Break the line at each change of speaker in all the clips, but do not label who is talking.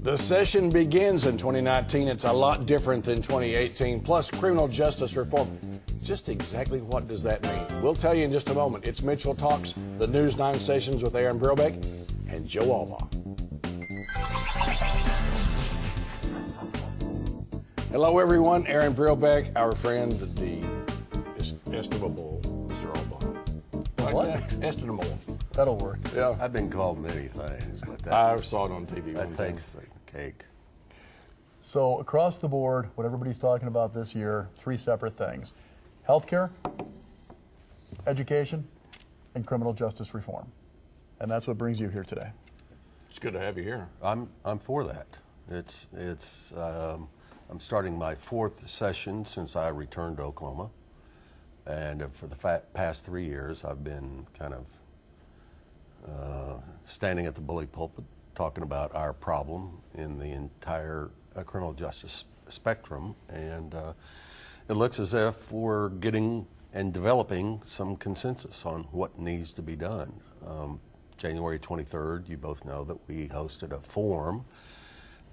The session begins in 2019. It's a lot different than 2018. Plus, criminal justice reform. Just exactly what does that mean? We'll tell you in just a moment. It's Mitchell Talks, the News 9 Sessions with Aaron Brillbeck and Joe Allbaugh. Hello, everyone. Aaron Brillbeck, our friend, the estimable Mr. Allbaugh.
What?
Estimable.
That'll work.
Yeah.
I've been called many things, but
I saw it on TV.
that takes the cake.
So across the board, what everybody's talking about this year, three separate things: healthcare, education, and criminal justice reform. And that's what brings you here today.
It's good to have you here.
I'm for that. I'm starting my fourth session since I returned to Oklahoma, and for the past 3 years, I've been kind of standing at the bully pulpit, talking about our problem in the entire criminal justice spectrum, and it looks as if we're getting and developing some consensus on what needs to be done. January 23rd, you both know that we hosted a forum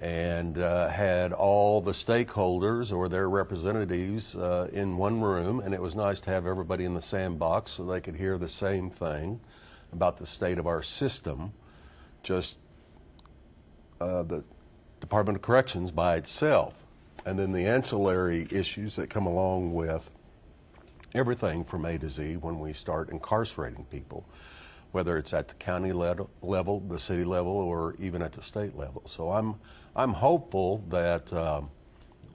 and had all the stakeholders or their representatives in one room, and it was nice to have everybody in the sandbox so they could hear the same thing about the state of our system, just the Department of Corrections by itself, and then the ancillary issues that come along with everything from A to Z when we start incarcerating people, whether it's at the county level, the city level, or even at the state level. So I'm hopeful that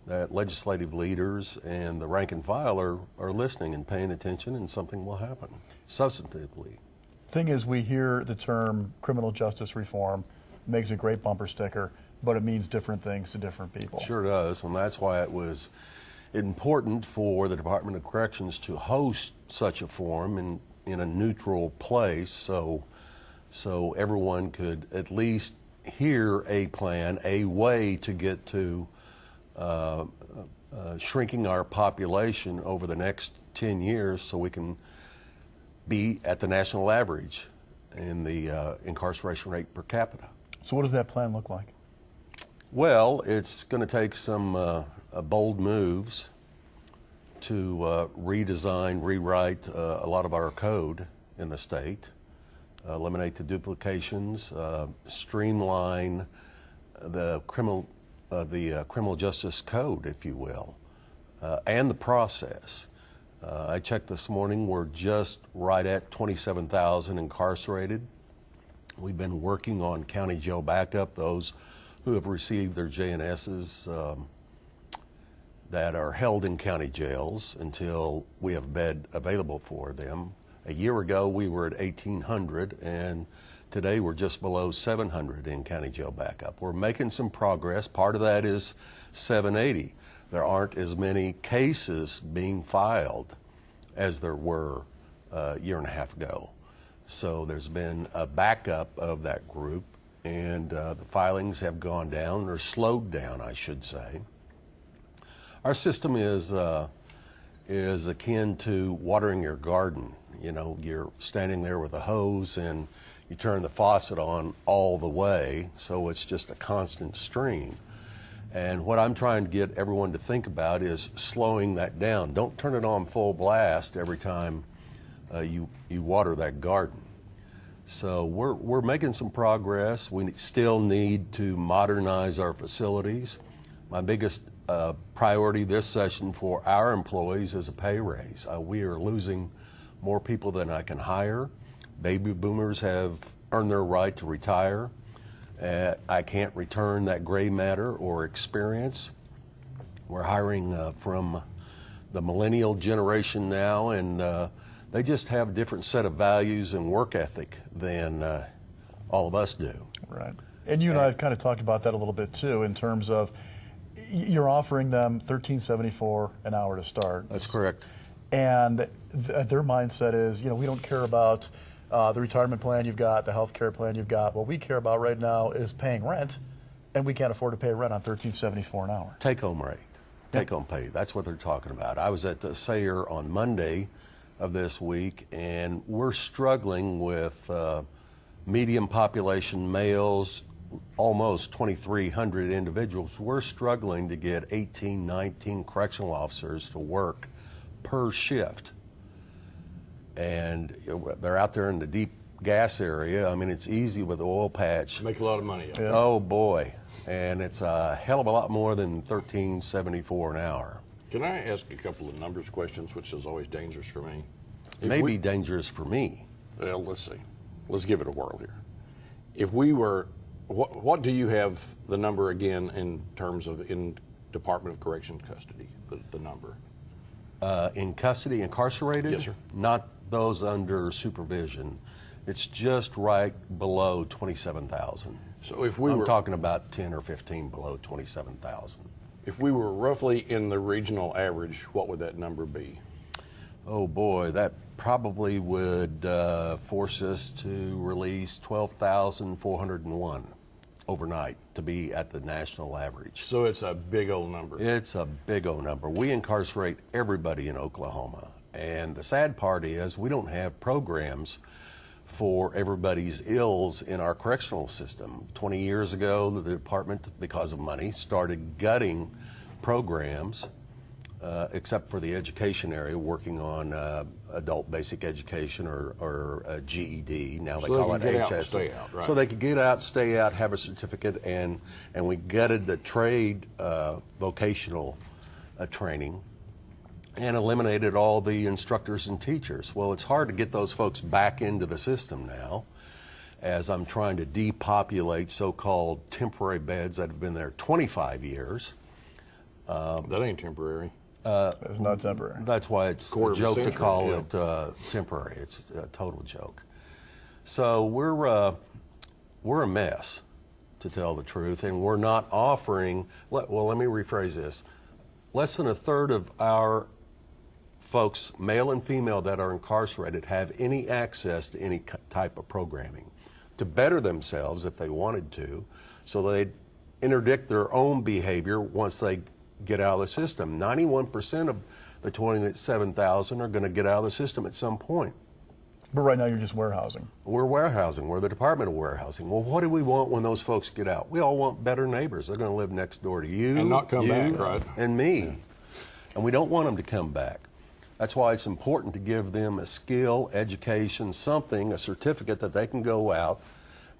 that legislative leaders and the rank and file are listening and paying attention, and something will happen substantively.
Thing is, we hear the term criminal justice reform, makes a great bumper sticker, but it means different things to different people.
Sure does, and that's why it was important for the Department of Corrections to host such a forum in a neutral place, so everyone could at least hear a plan, a way to get to shrinking our population over the next 10 years so we can be at the national average in the incarceration rate per capita.
So what does that plan look like?
Well, it's going to take some bold moves to redesign, rewrite a lot of our code in the state, eliminate the duplications, streamline the criminal justice code, if you will, and the process. I checked this morning, we're just right at 27,000 incarcerated. We've been working on county jail backup, those who have received their J&Ss that are held in county jails until we have a bed available for them. A year ago, we were at 1,800, and today we're just below 700 in county jail backup. We're making some progress. Part of that is 780. There aren't as many cases being filed as there were a year and a half ago. So there's been a backup of that group, and the filings have gone down, or slowed down, I should say. Our system is akin to watering your garden. You know, you're standing there with a hose and you turn the faucet on all the way, so it's just a constant stream. And what I'm trying to get everyone to think about is slowing that down. Don't turn it on full blast every time you water that garden. So we're making some progress. We still need to modernize our facilities. My biggest priority this session for our employees is a pay raise. We are losing more people than I can hire. Baby boomers have earned their right to retire. I can't return that gray matter or experience. We're hiring from the millennial generation now, and they just have a different set of values and work ethic than all of us do.
Right. And you and I have kind of talked about that a little bit too, in terms of you're offering them $13.74 an hour to start.
That's correct.
And their mindset is, you know, we don't care about the retirement plan you've got, the health care plan you've got. What we care about right now is paying rent, and we can't afford to pay rent on $13.74 an hour.
Take-home rate, take-home pay. That's what they're talking about. I was at the Sayer on Monday of this week, and we're struggling with medium population males almost 2,300 individuals, we're struggling to get 18, 19 correctional officers to work per shift. And they're out there in the deep gas area. I mean, it's easy with the oil patch.
Make a lot of money.
Yeah.
Oh boy. And it's a hell of a lot more than $13.74 an hour.
Can I ask a couple of numbers questions, which is always dangerous for me?
It may be dangerous for me.
Well, let's see. Let's give it a whirl here. If we were, what do you have the number again in terms of in Department of Corrections custody, the number?
In custody, incarcerated?
Yes, sir.
Not those under supervision. It's just right below 27,000.
So if we
I'm
were
talking about 10 or 15 below 27,000.
If we were roughly in the regional average, what would that number be?
Oh boy, that probably would force us to release 12,401 overnight to be at the national average.
So it's a big old number.
It's a big old number. We incarcerate everybody in Oklahoma. And the sad part is we don't have programs for everybody's ills in our correctional system. 20 years ago, the department, because of money, started gutting programs, except for the education area, working on adult basic education or GED. Now they
So they
call it
can get out and
HS.
stay out, right.
So they could get out, stay out, have a certificate, and we gutted the trade vocational training and eliminated all the instructors and teachers. Well, it's hard to get those folks back into the system now, as I'm trying to depopulate so-called temporary beds that have been there 25 years.
That ain't temporary.
It's not temporary.
That's why it's
Quarter
a
of a
joke to
century,
call
yeah.
it temporary. It's a total joke. So we're a mess, to tell the truth, and we're not offering. Well, let me rephrase this. Less than a third of our folks, male and female, that are incarcerated have any access to any type of programming to better themselves if they wanted to, so they'd interdict their own behavior once they get out of the system. 91% of the 27,000 are going to get out of the system at some point.
But right now you're just warehousing.
We're warehousing. We're the Department of Warehousing. Well, what do we want when those folks get out? We all want better neighbors. They're going to live next door to you,
And not come back, right?
and me. And we don't want them to come back. That's why it's important to give them a skill, education, something, a certificate that they can go out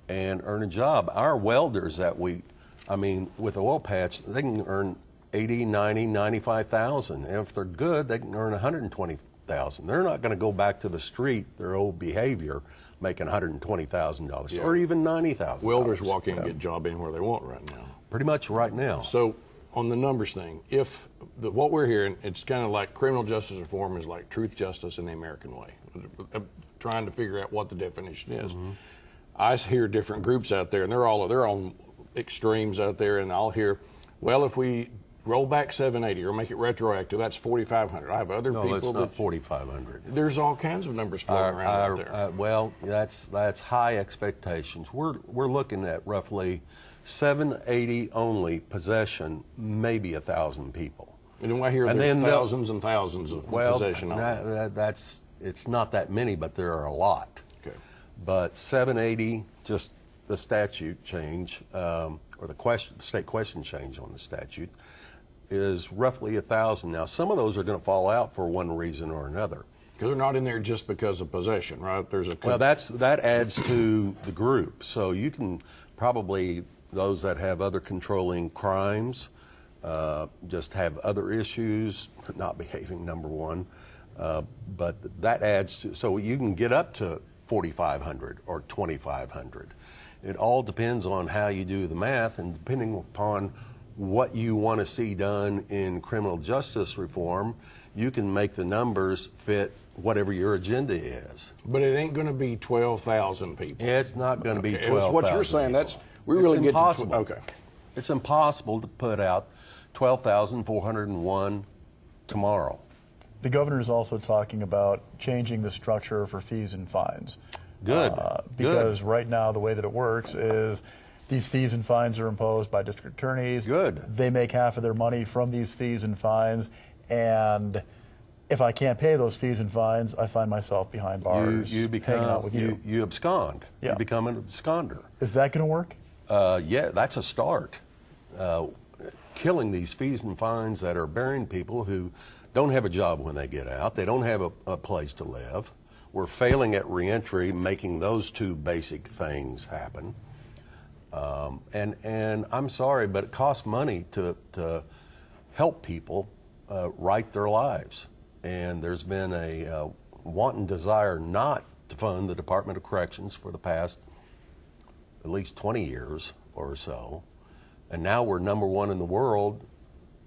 and earn a job. Our welders that with oil patch, they can earn 80, 90, 95,000. And if they're good, they can earn 120,000. They're not going to go back to the street, their old behavior, making $120,000 or even $90,000.
Welders walk in and get a job anywhere they want right now.
Pretty much right now.
So on the numbers thing, if what we're hearing, it's kind of like criminal justice reform is like truth, justice, and the American way. Trying to figure out what the definition is.
Mm-hmm.
I hear different groups out there, and they're on extremes out there, and I'll hear, well, if we roll back 780 or make it retroactive, that's 4,500. I have other
No,
people
it's
that
not 4,500.
there's all kinds of numbers floating around out there.
Well, that's high expectations. We're looking at roughly 780 only possession, maybe 1,000 people.
And I hear
And
there's
then
thousands and thousands of possession on it.
It's not that many, but there are a lot.
Okay.
But 780, just the statute change, or the state question change on the statute, is roughly 1,000. Now, some of those are going to fall out for one reason or another.
Because they're not in there just because of possession, right?
Well, that adds to the group. So you can probably, those that have other controlling crimes, just have other issues, not behaving, number one. But that adds to, so you can get up to 4,500 or 2,500. It all depends on how you do the math, and depending upon what you want to see done in criminal justice reform, you can make the numbers fit whatever your agenda is.
But it ain't going to be 12,000 people.
It's not going to be 12,000.
It's what you're saying.
people.
We really
It's
get
impossible.
to okay.
It's impossible to put out 12,401 tomorrow.
The governor is also talking about changing the structure for fees and fines.
Good.
Because right now the way that it works is these fees and fines are imposed by district attorneys.
Good.
They make half of their money from these fees and fines, and if I can't pay those fees and fines, I find myself behind bars
You
hanging out with you.
You abscond.
Yeah.
You become an absconder.
Is that going to work?
Yeah, that's a start. Killing these fees and fines that are burying people who don't have a job when they get out. They don't have a place to live. We're failing at reentry, making those two basic things happen. And I'm sorry, but it costs money to help people right their lives. And there's been a wanton desire not to fund the Department of Corrections for the past at least 20 years or so. And now we're #1 in the world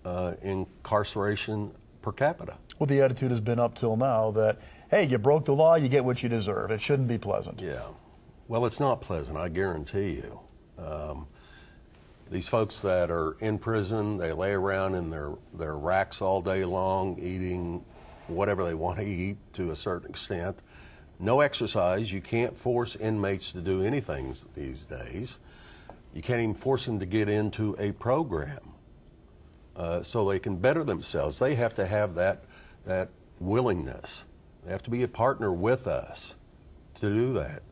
in incarceration per capita.
Well, the attitude has been up till now that, hey, you broke the law, you get what you deserve. It shouldn't be pleasant.
Yeah. Well, it's not pleasant, I guarantee you. These folks that are in prison, they lay around in their racks all day long, eating whatever they want to eat to a certain extent. No exercise. You can't force inmates to do anything these days. You can't even force them to get into a program so they can better themselves. They have to have that willingness. They have to be a partner with us to do that.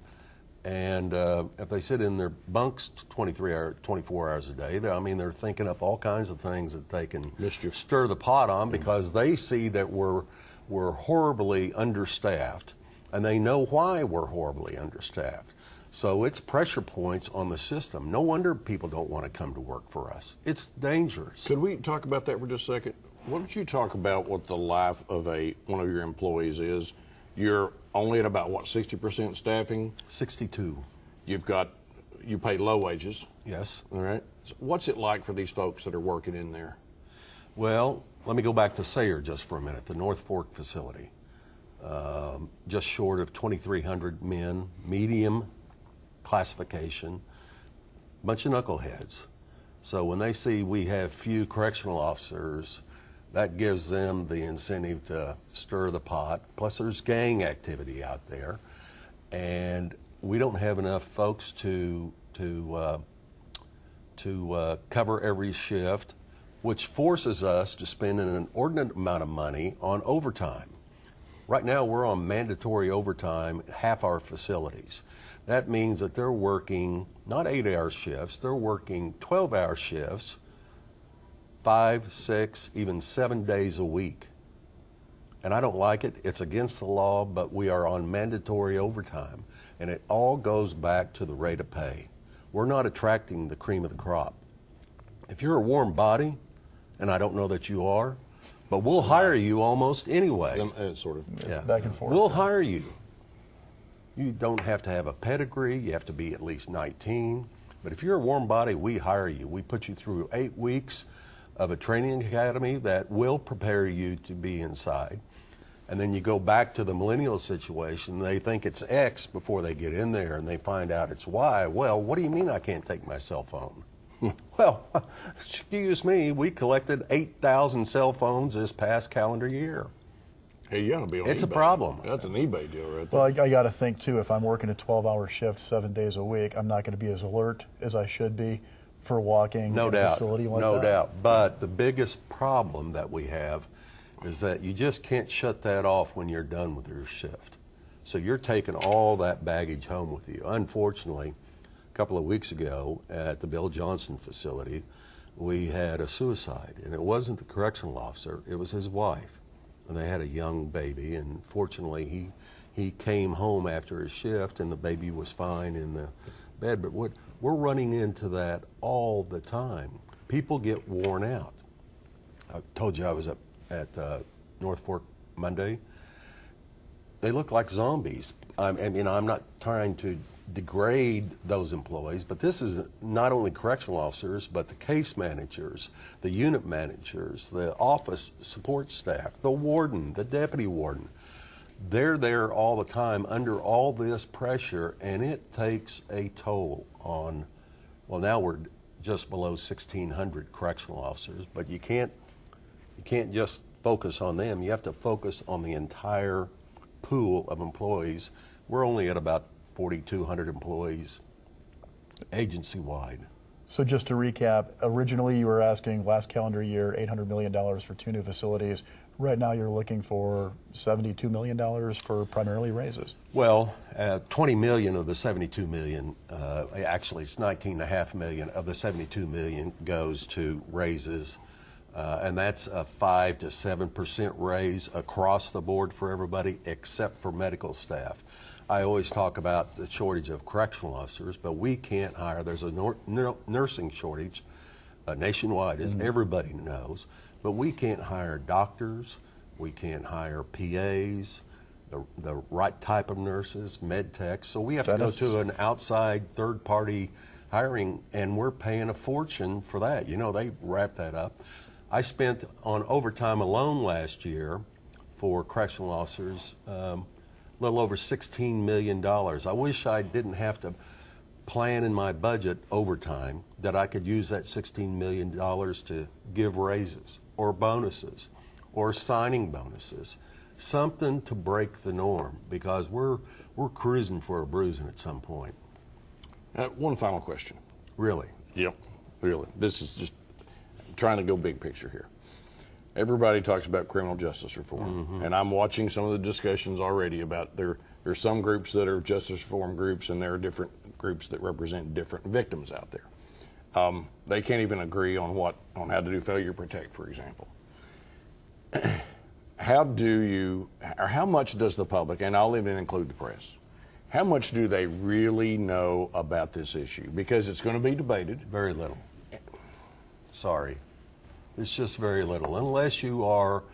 And if they sit in their bunks 24 hours a day, they're thinking up all kinds of things that they can stir the pot on because they see that we're horribly understaffed, and they know why we're horribly understaffed. So it's pressure points on the system. No wonder people don't want to come to work for us. It's dangerous.
Could we talk about that for just a second? Why don't you talk about what the life of one of your employees is? You're only at about, what, 60% staffing?
62.
You pay low wages.
Yes.
All right. So what's it like for these folks that are working in there?
Well, let me go back to Sayre just for a minute, the North Fork facility. Just short of 2,300 men, medium classification, bunch of knuckleheads. So when they see we have few correctional officers, that gives them the incentive to stir the pot. Plus there's gang activity out there, and we don't have enough folks to cover every shift, which forces us to spend an inordinate amount of money on overtime. Right now we're on mandatory overtime at half our facilities. That means that they're working not 8-hour shifts, they're working 12-hour shifts, 5, 6, even 7 days a week. And I don't like it. It's against the law, but we are on mandatory overtime. And it all goes back to the rate of pay. We're not attracting the cream of the crop. If you're a warm body, and I don't know that you are, but we'll hire you almost anyway.
Sort of.
Yeah.
Back and forth.
We'll hire you. You don't have to have a pedigree. You have to be at least 19. But if you're a warm body, we hire you. We put you through 8 weeks of a training academy that will prepare you to be inside. And then you go back to the millennial situation. They think it's X before they get in there, and they find out it's Y. Well, what do you mean I can't take my cell phone? Well, excuse me, we collected 8,000 cell phones this past calendar year.
Hey, you ought to be on
It's
eBay.
a problem.
That's an eBay deal right there.
Well, I got to think, too, if I'm working a 12-hour shift 7 days a week, I'm not going to be as alert as I should be for walking
No
in a
doubt.
facility like
No
that.
doubt. But the biggest problem that we have is that you just can't shut that off when you're done with your shift. So you're taking all that baggage home with you. Unfortunately, a couple of weeks ago at the Bill Johnson facility, we had a suicide. And it wasn't the correctional officer, it was his wife. And they had a young baby, and fortunately he came home after his shift and the baby was fine in the bed. But we're running into that all the time. People get worn out. I told you I was at North Fork Monday. They look like zombies. I'm not trying to degrade those employees, but this is not only correctional officers, but the case managers, the unit managers, the office support staff, the warden, the deputy warden. They're there all the time under all this pressure, and it takes a toll on, well, now we're just below 1,600 correctional officers, but you can't just focus on them. You have to focus on the entire pool of employees. We're only at about 4,200 employees agency-wide.
So just to recap, originally you were asking last calendar year $800 million for 2 new facilities. Right now you're looking for $72 million for primarily raises.
Well, 20 million of the 72 million, actually it's 19.5 million of the 72 million goes to raises. And that's a 5 to 7% raise across the board for everybody except for medical staff. I always talk about the shortage of correctional officers, but we can't hire. There's a nursing shortage nationwide, as everybody knows, but we can't hire doctors, we can't hire PAs, the right type of nurses, med techs, so we have to go to an outside third-party hiring, and we're paying a fortune for that. You know, they wrap that up. I spent on overtime alone last year for correctional officers a little over $16 million. I wish I didn't have to plan in my budget overtime, that I could use that $16 million to give raises or bonuses or signing bonuses, something to break the norm, because we're cruising for a bruising at some point.
One final question.
Really?
Yep, really. This is just trying to go big picture here. Everybody talks about criminal justice reform, and I'm watching some of the discussions already about there's some groups that are justice reform groups, and there are different groups that represent different victims out there. They can't even agree on how to do failure protect, for example. How much does the public, and I'll even include the press, how much do they really know about this issue? Because it's going to be debated.
Very little. Sorry. It's just very little. Unless you are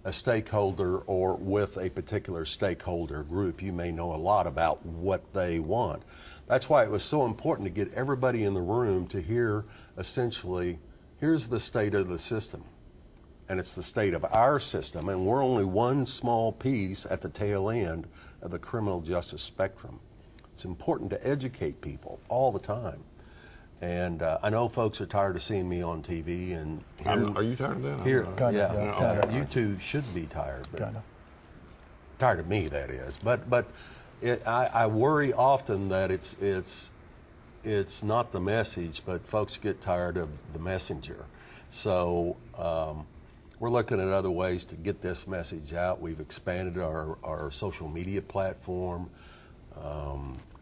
a stakeholder or with a particular stakeholder group, you may know a lot about what they want. That's why it was so important to get everybody in the room to hear, essentially, here's the state of the system. And it's the state of our system, and we're only one small piece at the tail end of the criminal justice spectrum. It's important to educate people all the time. And I know folks are tired of seeing me on TV. And
are you tired of that?
Yeah. You two should be tired. Tired of me, that is. But I worry often that it's not the message, but folks get tired of the messenger. So we're looking at other ways to get this message out. We've expanded our social media platform.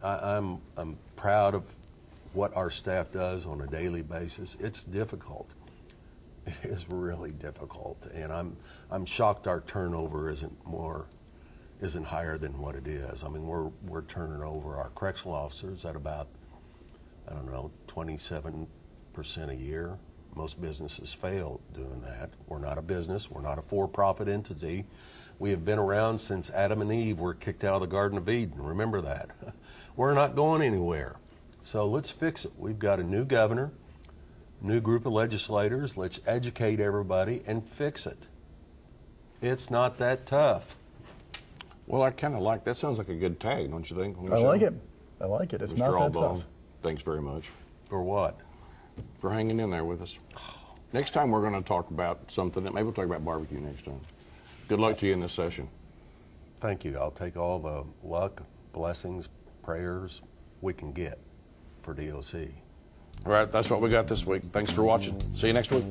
I'm proud of what our staff does on a daily basis. It's difficult. It is really difficult, and I'm shocked our turnover isn't higher than what it is. I mean, we're turning over our correctional officers at about, 27% a year. Most businesses fail doing that. We're not a business. We're not a for-profit entity. We have been around since Adam and Eve were kicked out of the Garden of Eden. Remember that. We're not going anywhere. So let's fix it. We've got a new governor, new group of legislators. Let's educate everybody and fix it. It's not that tough.
Well, I kind of like that. Sounds like a good tag, don't you think?
I like it. I like it. It's
Mr.
not that
Allbaugh,
tough.
thanks very much.
For what?
For hanging in there with us. Next time we're going to talk about something. Maybe we'll talk about barbecue next time. Good luck to you in this session.
Thank you. I'll take all the luck, blessings, prayers we can get for DOC.
All right, that's what we got this week. Thanks for watching. See you next week.